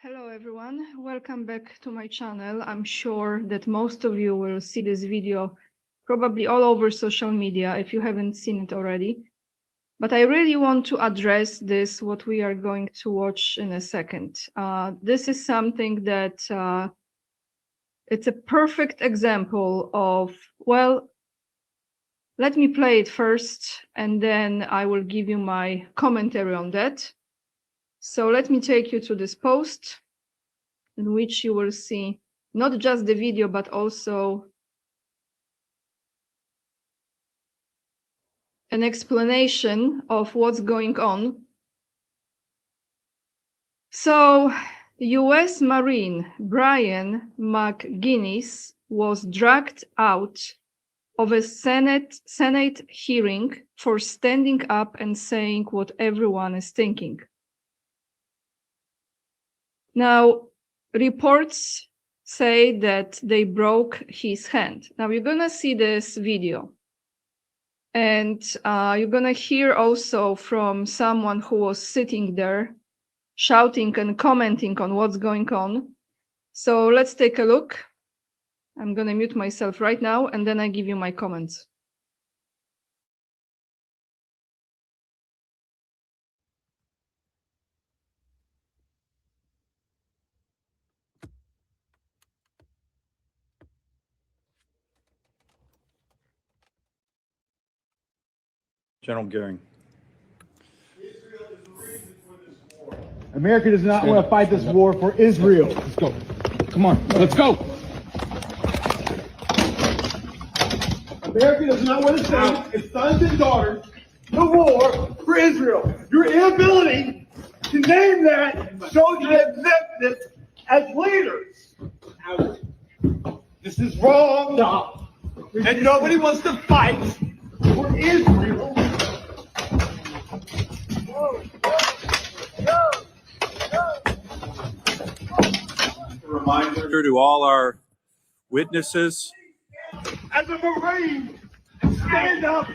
Hello everyone, welcome back to my channel. I'm sure that most of you will see this video probably all over social media if you haven't seen it already. But I really want to address this, what we are going to watch in a second. This is something that it's a perfect example of, well, let me play it first and then I will give you my commentary on that. So let me take you to this post, in which you will see not just the video, but also an explanation of what's going on. So, US Marine Brian McGuinness was dragged out of a Senate hearing for standing up and saying what everyone is thinking. Now, reports say that they broke his hand. Now you're gonna see this video, and you're gonna hear also from someone who was sitting there shouting and commenting on what's going on. So let's take a look. I'm gonna mute myself right now, and then I give you my comments. General Goering. America does not want to fight this war for Israel. Let's go. Come on, let's go. America does not want to send its sons and daughters to war for Israel. Your inability to name that shows you exemptness as leaders. This is wrong. No. And nobody wants to fight for Israel. Reminder to all our witnesses. As a Marine, stand up.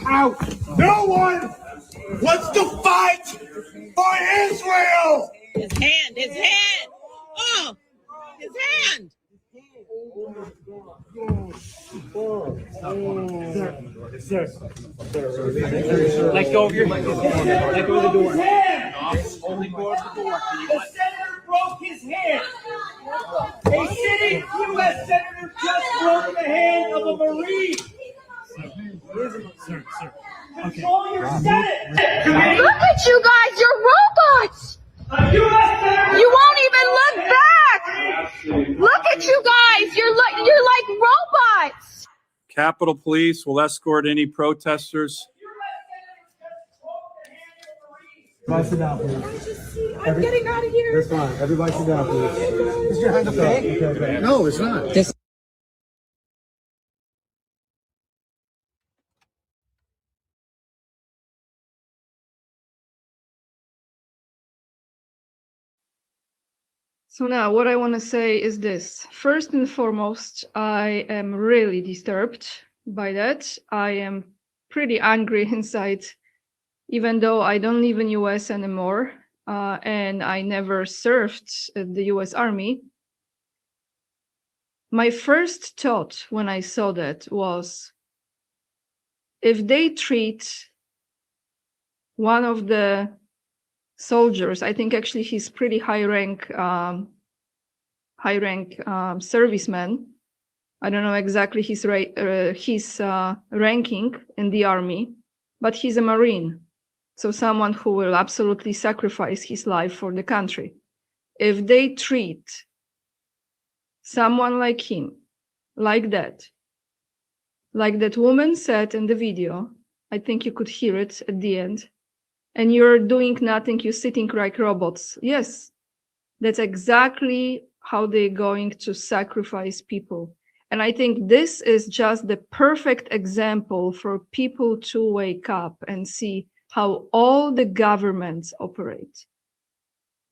Out. No one wants to fight for Israel. His hand. Oh, his hand. Sir. Let go of your hand. Let go of the door. Only go of the door. The senator broke his hand. A sitting U.S. senator just broke the hand of a Marine. Sir. Control your Senate. Look at you guys, you're robots! You won't even look back! Look at you guys, you're like robots! Capitol Police will escort any protesters. Everybody sit down, please. I'm getting out of here. That's fine. Everybody sit down, please. Is your hand okay? No, it's not. So now what I want to say is this. First and foremost, I am really disturbed by that. I am pretty angry inside, even though I don't live in US anymore, and I never served in the US Army. My first thought when I saw that was, if they treat one of the soldiers, I think actually he's pretty high rank serviceman. I don't know exactly his ranking in the army, but he's a Marine, so someone who will absolutely sacrifice his life for the country. If they treat someone like him, like that woman said in the video, I think you could hear it at the end, and you're doing nothing, you're sitting like robots. Yes, that's exactly how they're going to sacrifice people. And I think this is just the perfect example for people to wake up and see how all the governments operate.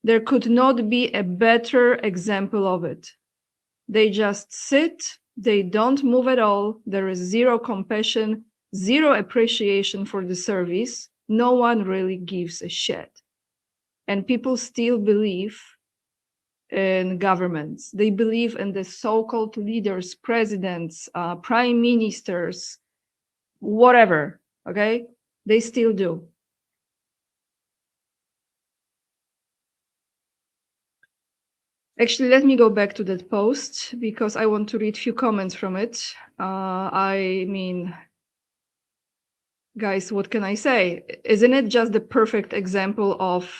There could not be a better example of it. They just sit, they don't move at all, there is zero compassion, zero appreciation for the service. No one really gives a shit. And people still believe in governments. They believe in the so-called leaders, presidents, prime ministers, whatever, okay? They still do. Actually, let me go back to that post because I want to read a few comments from it. I mean, guys, what can I say? Isn't it just the perfect example of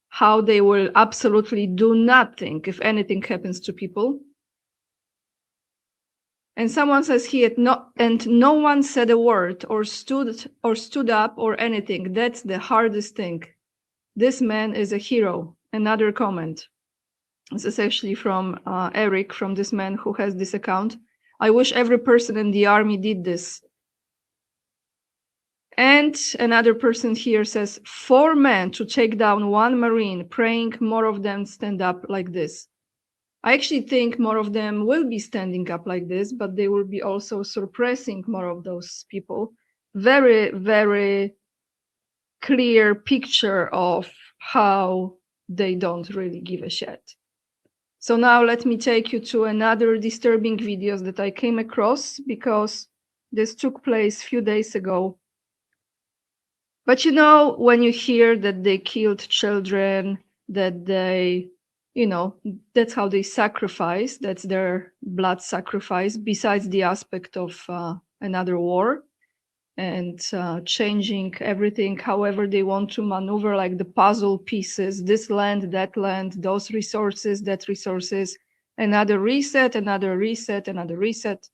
how they will absolutely do nothing if anything happens to people? And someone says here, and no one said a word or stood up or anything. That's the hardest thing. This man is a hero. Another comment. This is actually from Eric, from this man who has this account. I wish every person in the army did this. And another person here says, 4 men to take down 1 Marine, praying more of them stand up like this. I actually think more of them will be standing up like this, but they will be also suppressing more of those people. Very, very clear picture of how they don't really give a shit. So now let me take you to another disturbing videos that I came across because this took place a few days ago. But you know, when you hear that they killed children, that they, you know, that's how they sacrifice, that's their blood sacrifice, besides the aspect of another war and changing everything however they want to maneuver, like the puzzle pieces, this land, that land, those resources, that resources, another reset, another reset, another reset.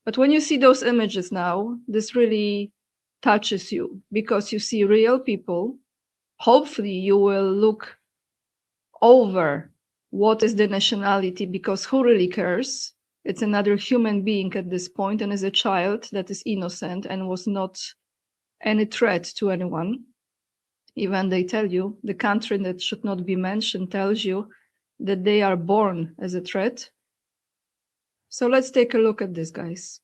But when you see those images now, this really touches you because you see real people. Hopefully you will look over what is the nationality, because who really cares? It's another human being at this point and is a child that is innocent and was not any threat to anyone. Even they tell you, the country that should not be mentioned tells you that they are born as a threat. So let's take a look at this, guys.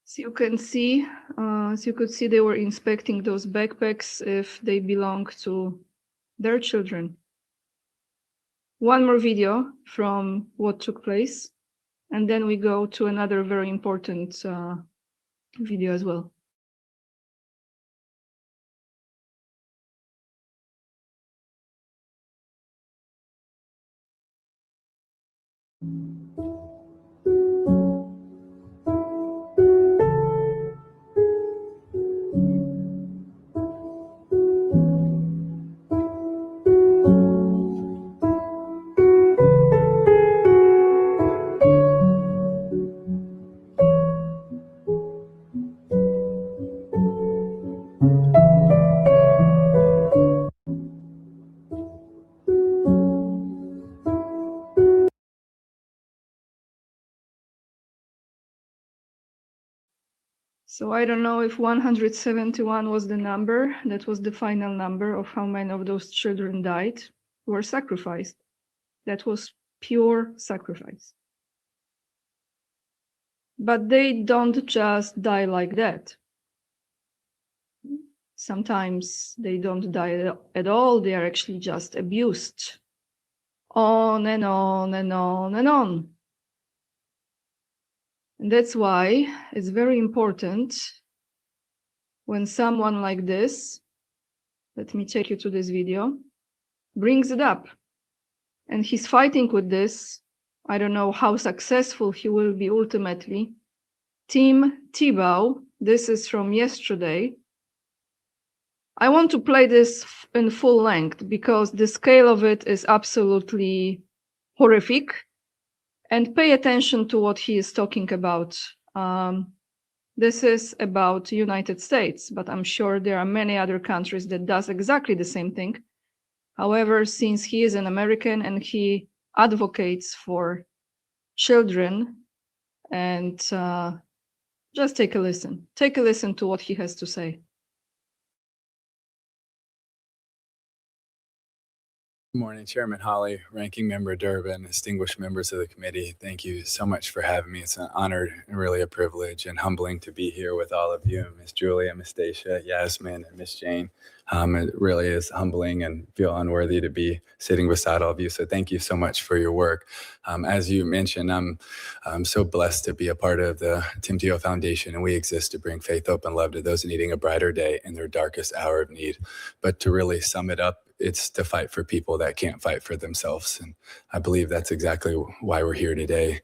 So you can see, as you could see, they were inspecting those backpacks if they belong to their children. One more video from what took place, and then we go to another very important video as well. So I don't know if 171 was the number, that was the final number of how many of those children died, were sacrificed. That was pure sacrifice. But they don't just die like that. Sometimes they don't die at all, they are actually just abused. on and on and on and on. And that's why it's very important when someone like this, let me take you to this video, brings it up. And he's fighting with this. I don't know how successful he will be ultimately. Tim Tebow, this is from yesterday. I want to play this in full length because the scale of it is absolutely horrific. And pay attention to what he is talking about. This is about United States, but I'm sure there are many other countries that does exactly the same thing. However, since he is an American and he advocates for children, and just take a listen. Take a listen to what he has to say. Good morning, Chairman Hawley, Ranking Member Durbin, distinguished members of the committee. Thank you so much for having me. It's an honor and really a privilege and humbling to be here with all of you, Miss Julia, Miss Stacia, Yasmin, and Miss Jane. It really is humbling and feel unworthy to be sitting beside all of you. So thank you so much for your work. As you mentioned, I'm so blessed to be a part of the Tim Tebow Foundation, and we exist to bring faith, hope, and love to those needing a brighter day in their darkest hour of need. But to really sum it up, it's to fight for people that can't fight for themselves. And I believe that's exactly why we're here today.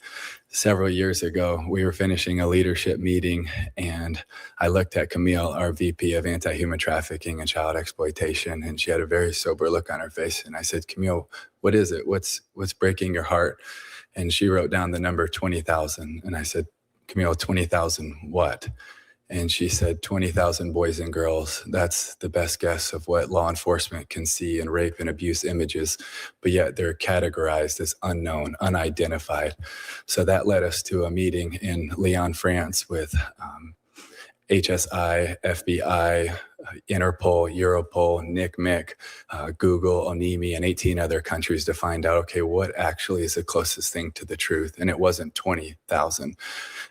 Several years ago, we were finishing a leadership meeting, and I looked at Camille, our VP of Anti-Human Trafficking and Child Exploitation, and she had a very sober look on her face. And I said, Camille, what is it? What's breaking your heart? And she wrote down the number 20,000. And I said, Camille, 20,000 what? And she said, 20,000 boys and girls. That's the best guess of what law enforcement can see in rape and abuse images, but yet they're categorized as unknown, unidentified. So that led us to a meeting in Lyon, France with HSI, FBI, Interpol, Europol, NICMIC, Google, ONIMI, and 18 other countries to find out, okay, what actually is the closest thing to the truth? And it wasn't 20,000.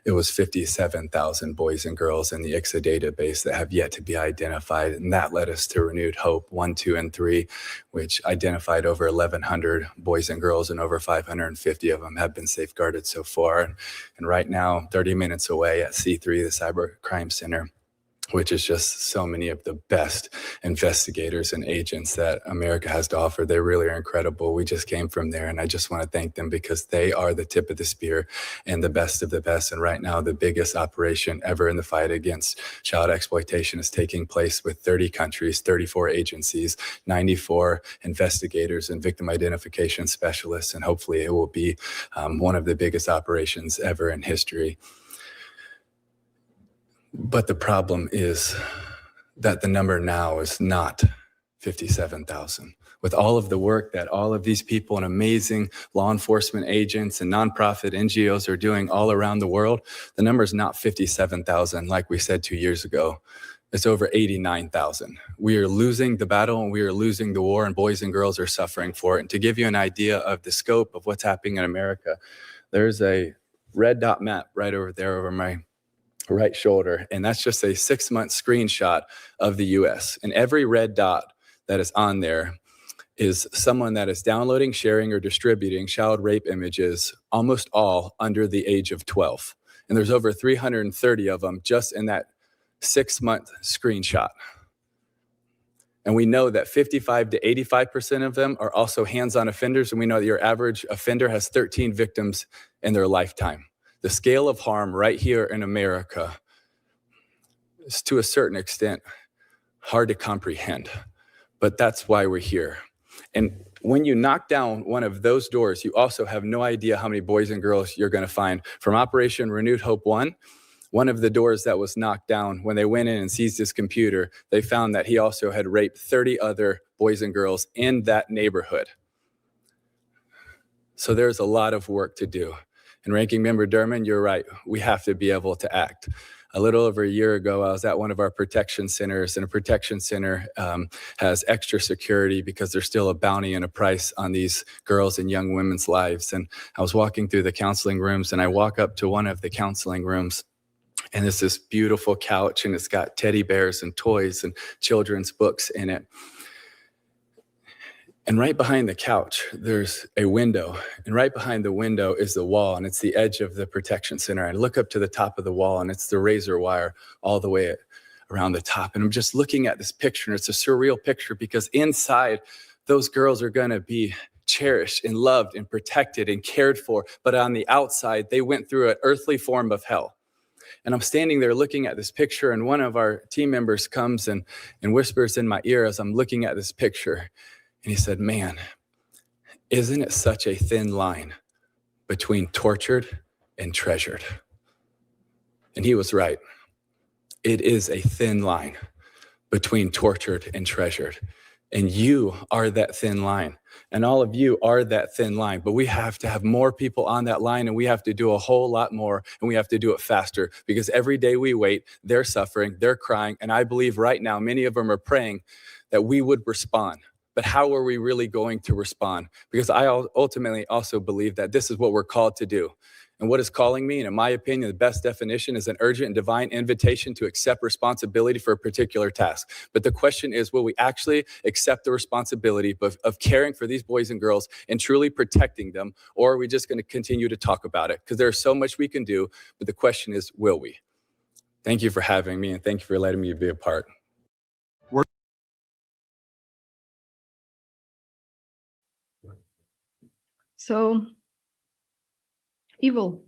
It was 57,000 boys and girls in the ICSA database that have yet to be identified. And that led us to Renewed Hope 1, 2, and 3, which identified over 1,100 boys and girls, and over 550 of them have been safeguarded so far. And right now, 30 minutes away at C3, the Cyber Crime Center, which is just so many of the best investigators and agents that America has to offer. They really are incredible. We just came from there, and I just want to thank them because they are the tip of the spear and the best of the best. And right now, the biggest operation ever in the fight against child exploitation is taking place with 30 countries, 34 agencies, 94 investigators and victim identification specialists, and hopefully it will be one of the biggest operations ever in history. But the problem is that the number now is not 57,000. With all of the work that all of these people and amazing law enforcement agents and nonprofit NGOs are doing all around the world, the number is not 57,000 like we said 2 years ago. It's over 89,000. We are losing the battle and we are losing the war, and boys and girls are suffering for it. And to give you an idea of the scope of what's happening in America, there's a red dot map right over there over my right shoulder, and that's just a 6-month screenshot of the US. And every red dot that is on there is someone that is downloading, sharing, or distributing child rape images, almost all under the age of 12. And there's over 330 of them just in that 6-month screenshot. And we know that 55 to 85% of them are also hands-on offenders, and we know that your average offender has 13 victims in their lifetime. The scale of harm right here in America is, to a certain extent, hard to comprehend, but that's why we're here. And when you knock down one of those doors, you also have no idea how many boys and girls you're going to find. From Operation Renewed Hope 1, one of the doors that was knocked down, when they went in and seized his computer, they found that he also had raped 30 other boys and girls in that neighborhood. So there's a lot of work to do. And Ranking Member Durbin, you're right. We have to be able to act. A little over a year ago, I was at one of our protection centers, and a protection center has extra security because there's still a bounty and a price on these girls and young women's lives. And I was walking through the counseling rooms, and I walk up to one of the counseling rooms, and it's this beautiful couch, and it's got teddy bears and toys and children's books in it. And right behind the couch, there's a window. And right behind the window is the wall, and it's the edge of the protection center. I look up to the top of the wall, and it's the razor wire all the way around the top. And I'm just looking at this picture, and it's a surreal picture because inside, those girls are going to be cherished and loved and protected and cared for. But on the outside, they went through an earthly form of hell. And I'm standing there looking at this picture, and one of our team members comes and whispers in my ear as I'm looking at this picture. And he said, man, isn't it such a thin line between tortured and treasured? And he was right. It is a thin line between tortured and treasured. And you are that thin line. And all of you are that thin line. But we have to have more people on that line, and we have to do a whole lot more, and we have to do it faster, because every day we wait, they're suffering, they're crying. And I believe right now, many of them are praying that we would respond. But how are we really going to respond? Because I ultimately also believe that this is what we're called to do. And what is calling me, and in my opinion, the best definition is an urgent and divine invitation to accept responsibility for a particular task. But the question is, will we actually accept the responsibility of caring for these boys and girls and truly protecting them? Or are we just going to continue to talk about it? Because there's so much we can do, but the question is, will we? Thank you for having me, and thank you for letting me be a part. So evil,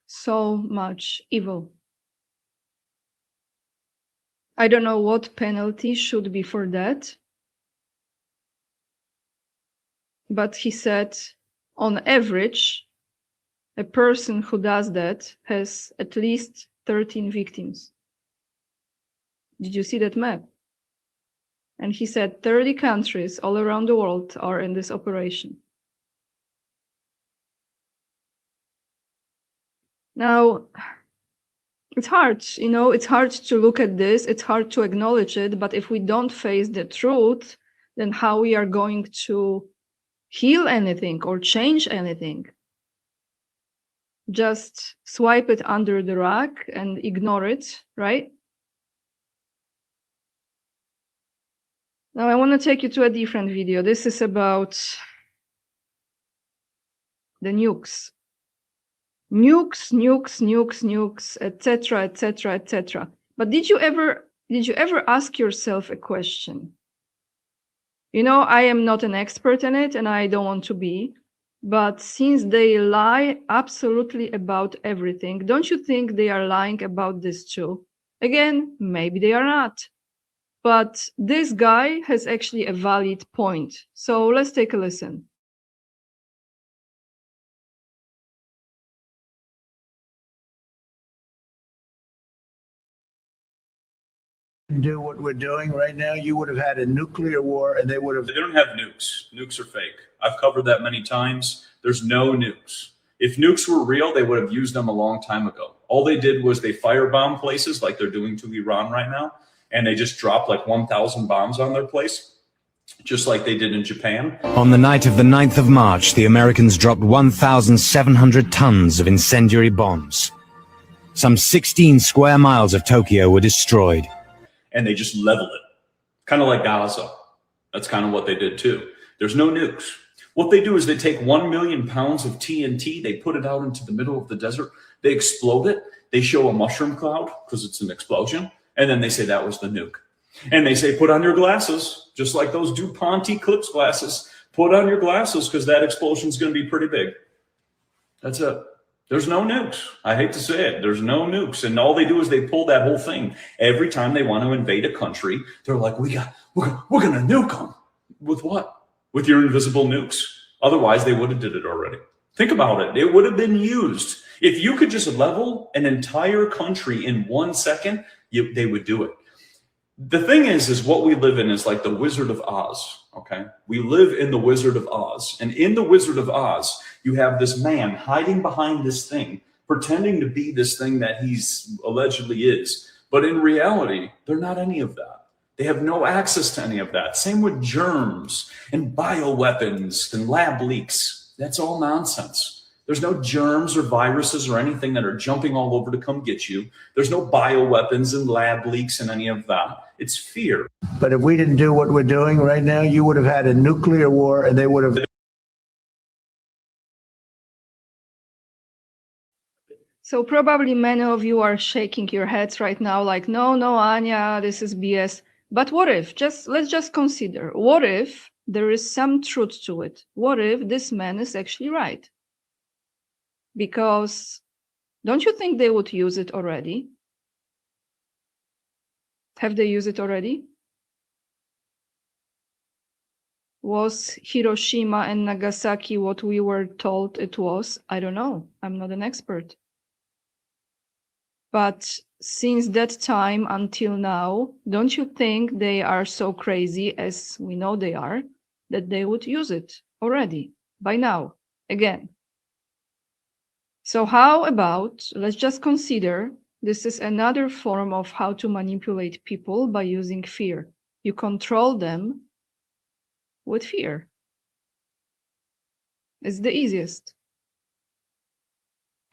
so much evil. I don't know what penalty should be for that. But he said, on average, a person who does that has at least 13 victims. Did you see that map? And he said 30 countries all around the world are in this operation. Now, it's hard, it's hard to look at this, it's hard to acknowledge it, but if we don't face the truth, then how we are going to heal anything or change anything? Just swipe it under the rug and ignore it, right? Now I want to take you to a different video. This is about the nukes. Nukes, etc., etc., etc. But did you ever ask yourself a question? I am not an expert in it, and I don't want to be, but since they lie absolutely about everything, don't you think they are lying about this too? Again, maybe they are not. But this guy has actually a valid point. So let's take a listen. Do what we're doing right now, you would have had a nuclear war, and they would have. They don't have nukes. Nukes are fake. I've covered that many times. There's no nukes. If nukes were real, they would have used them a long time ago. All they did was they firebomb places like they're doing to Iran right now, and they just dropped like 1,000 bombs on their place, just like they did in Japan. On the night of the 9th of March, the Americans dropped 1,700 tons of incendiary bombs. Some 16 square miles of Tokyo were destroyed. And they just level it, kind of like Gaza. That's kind of what they did too. There's no nukes. What they do is they take 1 million pounds of TNT, they put it out into the middle of the desert, they explode it, they show a mushroom cloud because it's an explosion, and then they say that was the nuke. And they say, put on your glasses, just like those DuPont Eclipse glasses. Put on your glasses because that explosion is going to be pretty big. That's it. There's no nukes. I hate to say it. There's no nukes. And all they do is they pull that whole thing. Every time they want to invade a country, they're like, we're going to nuke them. With what? With your invisible nukes. Otherwise, they would have did it already. Think about it. It would have been used. If you could just level an entire country in 1 second, they would do it. The thing is what we live in is like the Wizard of Oz, okay? We live in the Wizard of Oz. And in the Wizard of Oz, you have this man hiding behind this thing, pretending to be this thing that he's allegedly is. But in reality, they're not any of that. They have no access to any of that. Same with germs and bioweapons and lab leaks. That's all nonsense. There's no germs or viruses or anything that are jumping all over to come get you. There's no bioweapons and lab leaks and any of that. It's fear. But if we didn't do what we're doing right now, you would have had a nuclear war and they would have. So probably many of you are shaking your heads right now like, no, Anya, this is BS. But what if, let's just consider, what if there is some truth to it? What if this man is actually right? Because don't you think they would use it already? Have they used it already? Was Hiroshima and Nagasaki what we were told it was? I don't know. I'm not an expert. But since that time until now, don't you think they are so crazy, as we know they are, that they would use it already, by now, again? So how about, let's just consider, this is another form of how to manipulate people by using fear. You control them with fear. It's the easiest.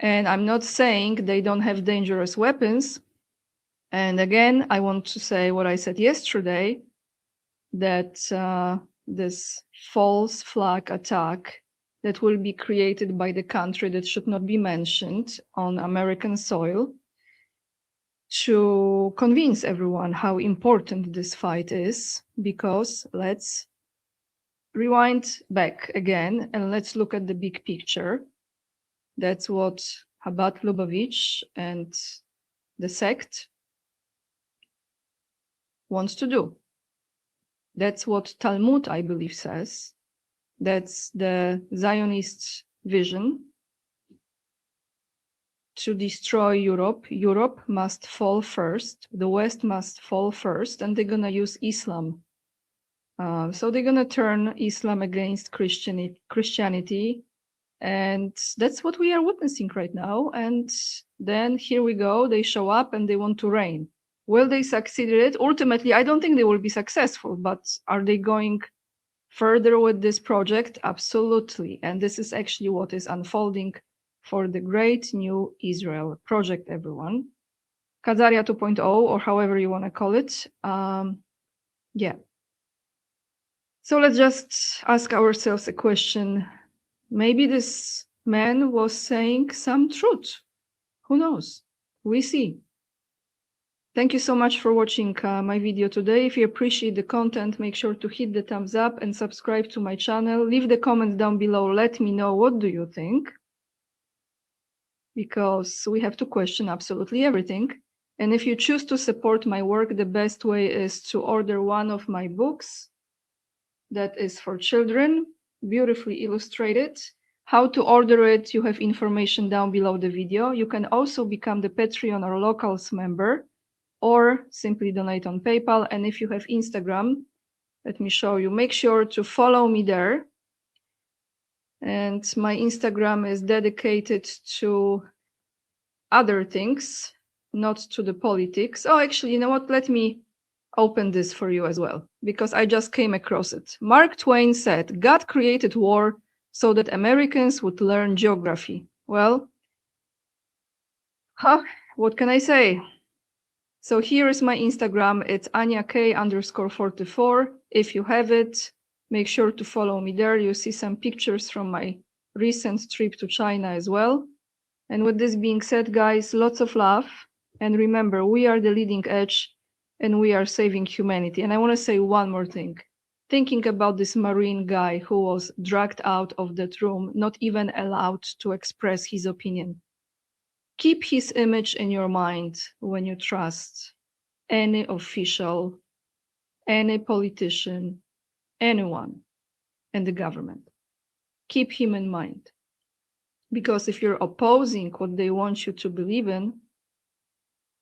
And I'm not saying they don't have dangerous weapons. And again, I want to say what I said yesterday, that this false flag attack that will be created by the country that should not be mentioned on American soil to convince everyone how important this fight is, because let's rewind back again and let's look at the big picture. That's what Chabad Lubavitch and the sect wants to do. That's what Talmud, I believe, says. That's the Zionist vision. To destroy Europe, Europe must fall first, the West must fall first, and they're going to use Islam. So they're going to turn Islam against Christianity, and that's what we are witnessing right now. And then here we go, they show up and they want to reign. Will they succeed at it? Ultimately, I don't think they will be successful, but are they going further with this project? Absolutely. And this is actually what is unfolding for the great new Israel project, everyone. Kazaria 2.0, or however you want to call it. Yeah. So let's just ask ourselves a question. Maybe this man was saying some truth. Who knows? We see. Thank you so much for watching my video today. If you appreciate the content, make sure to hit the thumbs up and subscribe to my channel. Leave the comments down below. Let me know, what do you think? Because we have to question absolutely everything. And if you choose to support my work, the best way is to order one of my books that is for children, beautifully illustrated. How to order it, you have information down below the video. You can also become the Patreon or Locals member, or simply donate on PayPal. And if you have Instagram, let me show you. Make sure to follow me there. And my Instagram is dedicated to other things, not to the politics. Oh, actually, you know what? Let me open this for you as well, because I just came across it. Mark Twain said, God created war so that Americans would learn geography. Well, what can I say? So here is my Instagram. It's AniaK_44. If you have it, make sure to follow me there. You see some pictures from my recent trip to China as well. And with this being said, guys, lots of love. And remember, we are the leading edge and we are saving humanity. And I want to say one more thing. Thinking about this Marine guy who was dragged out of that room, not even allowed to express his opinion. Keep his image in your mind when you trust any official, any politician, anyone in the government. Keep him in mind. Because if you're opposing what they want you to believe in,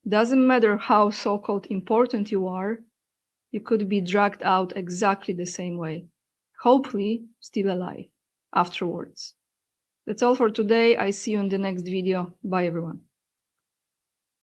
doesn't matter how so-called important you are, you could be dragged out exactly the same way. Hopefully still alive afterwards. That's all for today. I see you in the next video. Bye, everyone.